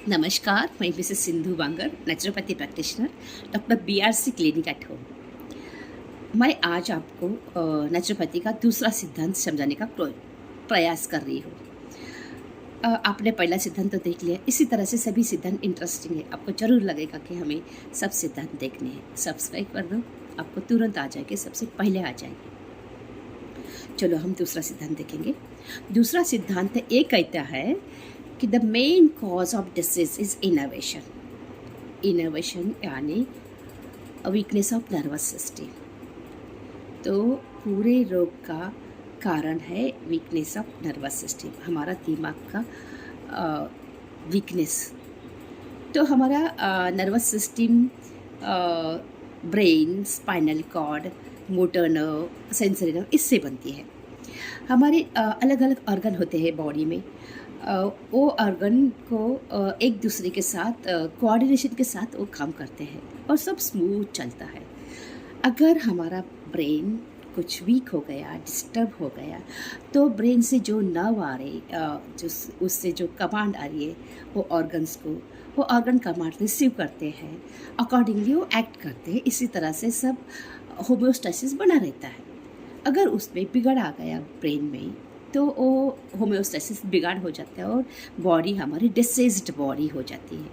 नमस्कार, मैं Mrs Sindhu Bangar, naturopathy practitioner, doctor BRC clinic at home. मैं आज आपको नेचुरोपैथी का दूसरा सिद्धांत समझाने का प्रयास कर रही हूँ। आपने पहला सिद्धांत तो देख लिया, इसी तरह से सभी सिद्धांत इंटरेस्टिंग है। आपको ज़रूर लगेगा कि हमें सब सिद्धांत देखने हैं। सब्सक्राइब कर दो, आपको तुरंत आ जाएंगे, सबसे पहले आ जाएंगे। चलो हम दूसरा सिद्धांत देखेंगे। दूसरा सिद्धांत ये कहता है कि the main cause of disease is innovation. Innovation यानी वीकनेस ऑफ नर्वस सिस्टम। तो पूरे रोग का कारण है वीकनेस ऑफ नर्वस सिस्टम, हमारा दिमाग का वीकनेस। तो हमारा nervous system brain, spinal cord, motor nerve, sensory nerve इससे बनती है। हमारे अलग अलग ऑर्गन होते हैं बॉडी में। वो ऑर्गन को एक दूसरे के साथ कोऑर्डिनेशन के साथ वो काम करते हैं और सब स्मूथ चलता है। अगर हमारा ब्रेन कुछ वीक हो गया, डिस्टर्ब हो गया, तो ब्रेन से जो नर्व आ रही जो उससे जो कमांड आ रही है वो ऑर्गन्स को, वो ऑर्गन कमांड रिसीव करते हैं, अकॉर्डिंगली वो एक्ट करते हैं। इसी तरह से सब होम्योस्टेसिस बना रहता है। अगर उसमें बिगड़ आ गया ब्रेन में तो वो होम्योस्टेसिस बिगाड़ हो जाता है और बॉडी हमारी डिसीज्ड बॉडी हो जाती है।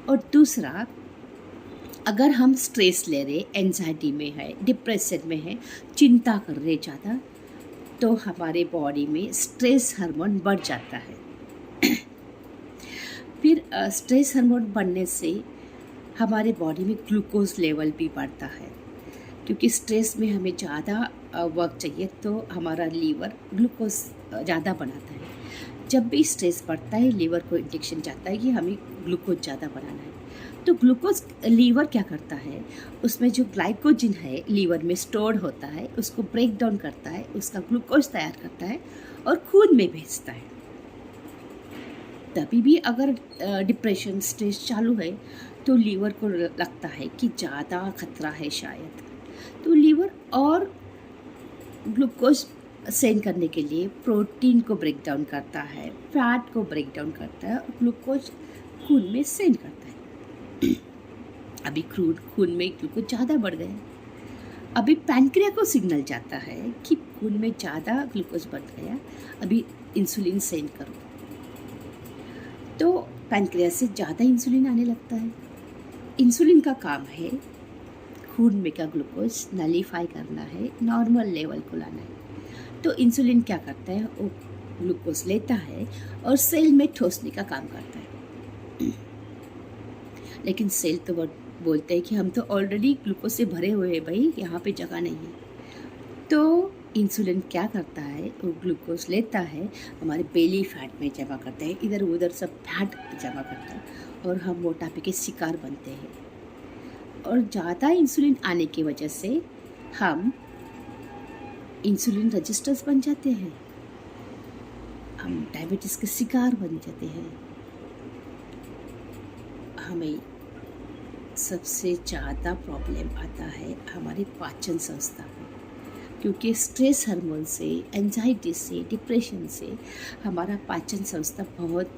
और दूसरा, अगर हम स्ट्रेस ले रहे, एंजाइटी में है, डिप्रेशन में है, चिंता कर रहे ज़्यादा, तो हमारे बॉडी में स्ट्रेस हार्मोन बढ़ जाता है। फिर स्ट्रेस हार्मोन बढ़ने से हमारे बॉडी में ग्लूकोज लेवल भी बढ़ता है, क्योंकि स्ट्रेस में हमें ज़्यादा वर्क चाहिए, तो हमारा लीवर ग्लूकोज ज़्यादा बनाता है। जब भी स्ट्रेस बढ़ता है, लीवर को इंडिकेशन जाता है कि हमें ग्लूकोज ज़्यादा बनाना है। तो ग्लूकोज लीवर क्या करता है, उसमें जो ग्लाइकोजन है लीवर में स्टोर्ड होता है, उसको ब्रेक डाउन करता है, उसका ग्लूकोज तैयार करता है और खून में भेजता है। तभी भी अगर डिप्रेशन, स्ट्रेस चालू है, तो लीवर को लगता है कि ज़्यादा खतरा है शायद, तो लीवर और ग्लूकोज सेंड करने के लिए प्रोटीन को ब्रेक डाउन करता है, फैट को ब्रेक डाउन करता है और ग्लूकोज खून में सेंड करता है। अभी खून में ग्लूकोज ज़्यादा बढ़ गया, अभी पैनक्रिया को सिग्नल जाता है कि खून में ज़्यादा ग्लूकोज बढ़ गया, अभी इंसुलिन सेंड करो। तो पैनक्रिया से ज़्यादा इंसुलिन आने लगता है। इंसुलिन का काम है खून में का ग्लूकोज नलीफाई करना है, नॉर्मल लेवल को लाना है। तो इंसुलिन क्या करता है, वो ग्लूकोज लेता है और सेल में ठोसने का काम करता है। लेकिन सेल तो बोलते हैं कि हम तो ऑलरेडी ग्लूकोज से भरे हुए हैं भाई, यहाँ पे जगह नहीं है। तो इंसुलिन क्या करता है, वो ग्लूकोज लेता है, हमारे बेली फैट में जमा करता है, इधर उधर सब फैट जमा करता है और हम मोटापे के शिकार बनते हैं। और ज़्यादा इंसुलिन आने की वजह से हम इंसुलिन रजिस्टर्स बन जाते हैं, हम डायबिटीज़ के शिकार बन जाते हैं। हमें सबसे ज़्यादा प्रॉब्लम आता है हमारे पाचन संस्था में, क्योंकि स्ट्रेस हार्मोन से, एंजाइटी से, डिप्रेशन से हमारा पाचन संस्था बहुत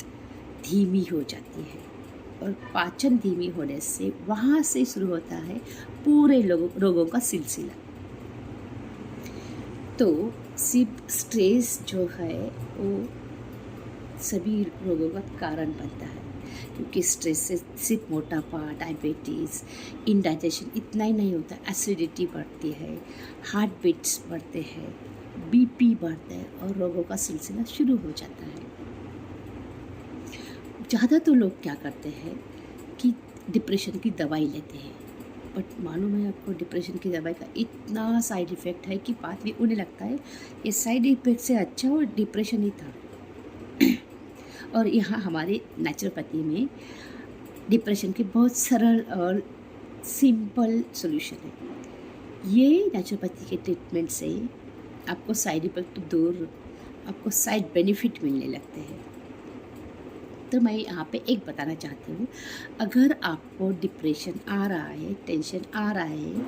धीमी हो जाती है। और पाचन धीमी होने से वहाँ से शुरू होता है पूरे रोगों का सिलसिला। तो सिर्फ स्ट्रेस जो है वो सभी रोगों का कारण बनता है, क्योंकि स्ट्रेस से सिर्फ मोटापा, डायबिटीज़, इंडाइजेशन इतना ही नहीं होता, एसिडिटी बढ़ती है, हार्ट बीट्स बढ़ते हैं, बीपी बढ़ता है और रोगों का सिलसिला शुरू हो जाता है। ज़्यादा तो लोग क्या करते हैं कि डिप्रेशन की दवाई लेते हैं, बट मालूम है आपको डिप्रेशन की दवाई का इतना साइड इफ़ेक्ट है कि बाद में उन्हें लगता है ये साइड इफ़ेक्ट से अच्छा वो डिप्रेशन ही था। और यहाँ हमारे नेचुरोपैथी में डिप्रेशन के बहुत सरल और सिंपल सॉल्यूशन है। ये नेचुरोपैथी के ट्रीटमेंट से आपको साइड इफ़ेक्ट दूर, आपको साइड बेनिफिट मिलने लगते हैं। तो मैं यहाँ पे एक बताना चाहती हूँ, अगर आपको डिप्रेशन आ रहा है, टेंशन आ रहा है,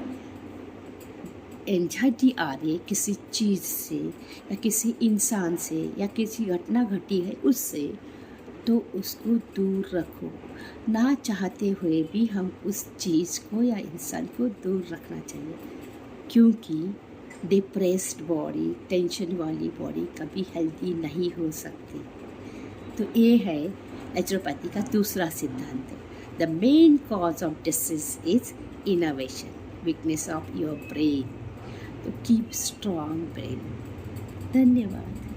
एंजाइटी आ रही है किसी चीज़ से या किसी इंसान से या किसी घटना घटी है उससे, तो उसको दूर रखो। ना चाहते हुए भी हम उस चीज़ को या इंसान को दूर रखना चाहिए, क्योंकि डिप्रेस्ड बॉडी, टेंशन वाली बॉडी कभी हेल्दी नहीं हो सकती। तो ये है नेचुरोपैथी का दूसरा सिद्धांत। The main cause of disease is innovation, weakness of your brain. तो कीप स्ट्रॉन्ग ब्रेन। धन्यवाद।